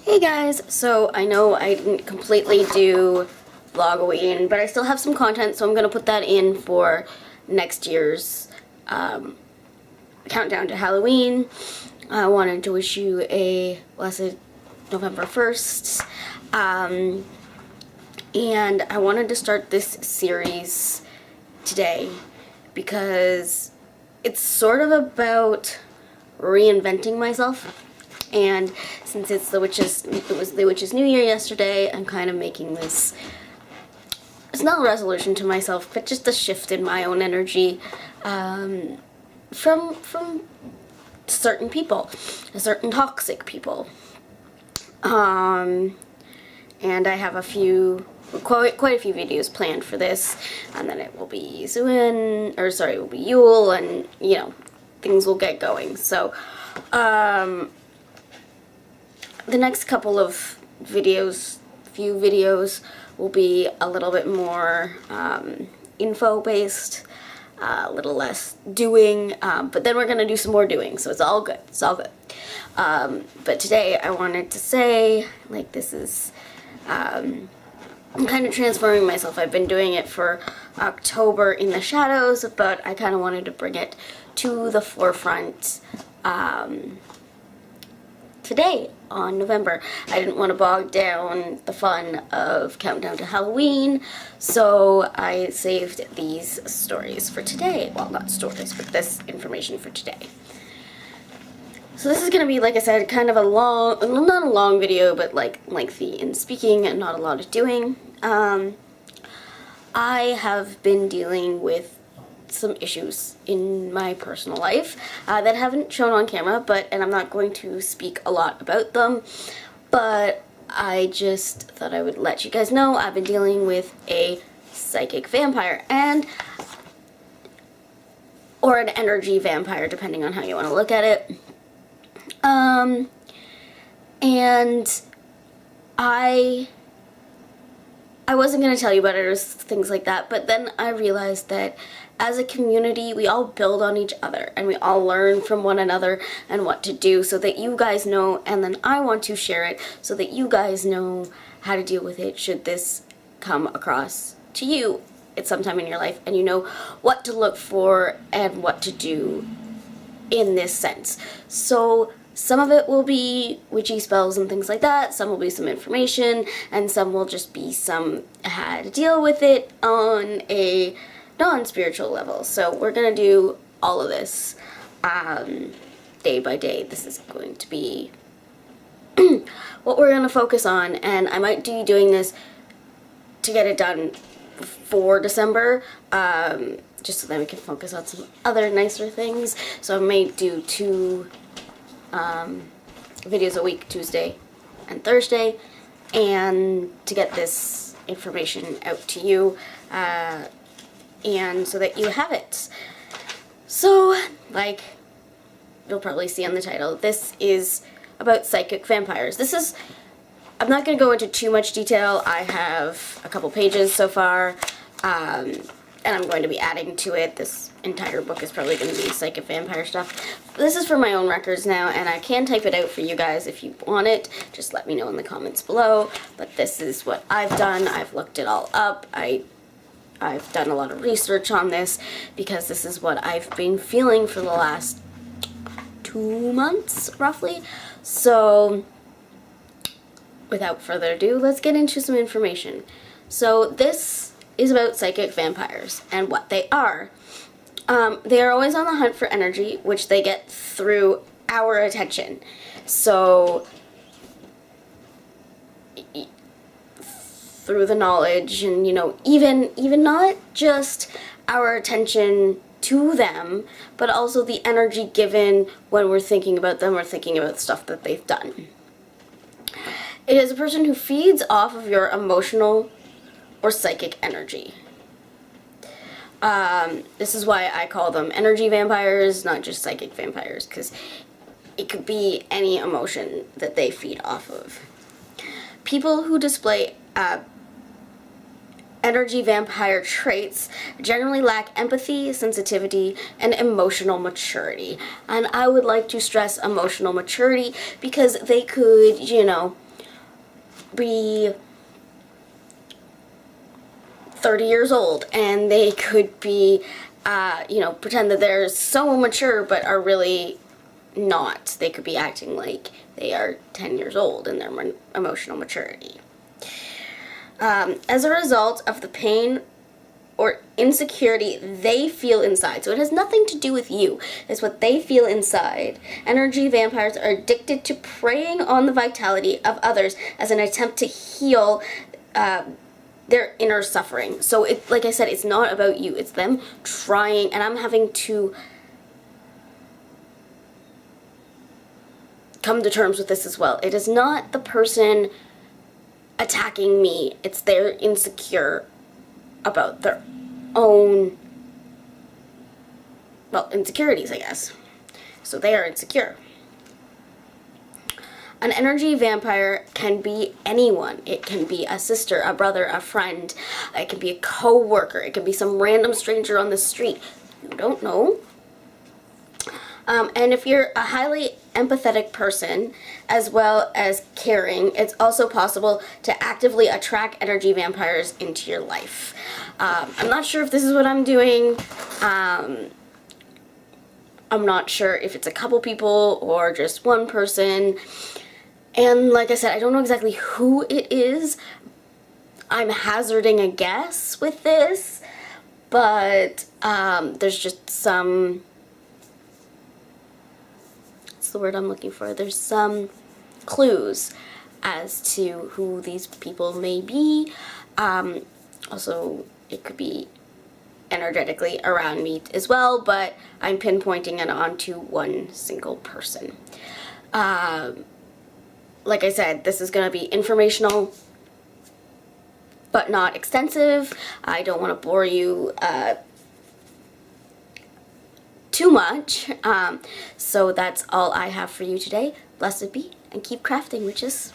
Hey guys, so I know I didn't completely do Vlogoween, but I still have some content, so I'm going to put that in for next year's countdown to Halloween. I wanted to wish you a blessed November 1st, and I wanted to start this series today because it's sort of about reinventing myself. And since it was the Witch's New Year yesterday, I'm kind of making this, it's not a resolution to myself, but just a shift in my own energy from certain people, certain toxic people. And I have quite a few videos planned for this, and then it will be it will be Yule, and you know, things will get going. So, the next couple of few videos will be a little bit more info-based, a little less doing, but then we're going to do some more doing, so it's all good, but today I wanted to say, like, this is, I'm kind of transforming myself. I've been doing it for October in the shadows, but I kind of wanted to bring it to the forefront, today on November. I didn't want to bog down the fun of Countdown to Halloween, so I saved these stories for today. Well, not stories, but this information for today. So this is going to be, like I said, kind of a long, not a long video, but like lengthy in speaking and not a lot of doing. I have been dealing with some issues in my personal life that haven't shown on camera, and I'm not going to speak a lot about them, but I just thought I would let you guys know I've been dealing with a psychic vampire, or an energy vampire, depending on how you want to look at it. And I wasn't going to tell you about it or things like that, but then I realized that as a community, we all build on each other, and we all learn from one another and what to do so that you guys know, and then I want to share it so that you guys know how to deal with it should this come across to you at some time in your life, and you know what to look for and what to do in this sense. So some of it will be witchy spells and things like that, some will be some information, and some will just be some how to deal with it on a non-spiritual level. So we're going to do all of this day by day. This is going to be what we're going to focus on, and I might be doing this to get it done for December, just so that we can focus on some other nicer things. So I may do 2 videos a week, Tuesday and Thursday, and to get this information out to you, and so that you have it. So, like you'll probably see on the title, this is about psychic vampires. I'm not going to go into too much detail. I have a couple pages so far, and I'm going to be adding to it. This entire book is probably going to be psychic vampire stuff. This is for my own records now, and I can type it out for you guys if you want it. Just let me know in the comments below. But this is what I've done. I've looked it all up. I've done a lot of research on this because this is what I've been feeling for the last 2 months, roughly. So, without further ado, let's get into some information. So, this is about psychic vampires and what they are. They are always on the hunt for energy, which they get through our attention. So, through the knowledge, and you know, even not just our attention to them, but also the energy given when we're thinking about them or thinking about stuff that they've done. It is a person who feeds off of your emotional or psychic energy. This is why I call them energy vampires, not just psychic vampires, because it could be any emotion that they feed off of. People who display energy vampire traits generally lack empathy, sensitivity, and emotional maturity. And I would like to stress emotional maturity because they could, you know, be 30 years old, and they could be, you know, pretend that they're so mature but are really not. They could be acting like they are 10 years old in their emotional maturity. As a result of the pain or insecurity they feel inside, so it has nothing to do with you, it's what they feel inside. Energy vampires are addicted to preying on the vitality of others as an attempt to heal their inner suffering. So it, like I said, it's not about you, it's them trying, and I'm having to come to terms with this as well. It is not the person attacking me, it's they're insecure about their own, well, insecurities, I guess. So they are insecure. An energy vampire can be anyone. It can be a sister, a brother, a friend. It can be a co-worker. It can be some random stranger on the street. You don't know. And if you're a highly empathetic person, as well as caring, it's also possible to actively attract energy vampires into your life. I'm not sure if this is what I'm doing. I'm not sure if it's a couple people or just one person. And like I said, I don't know exactly who it is. I'm hazarding a guess with this, but there's just some, what's the word I'm looking for? There's some clues as to who these people may be. Also, it could be energetically around me as well, but I'm pinpointing it onto one single person. Like I said, this is going to be informational, but not extensive. I don't want to bore you too much. So that's all I have for you today. Blessed be, and keep crafting, witches.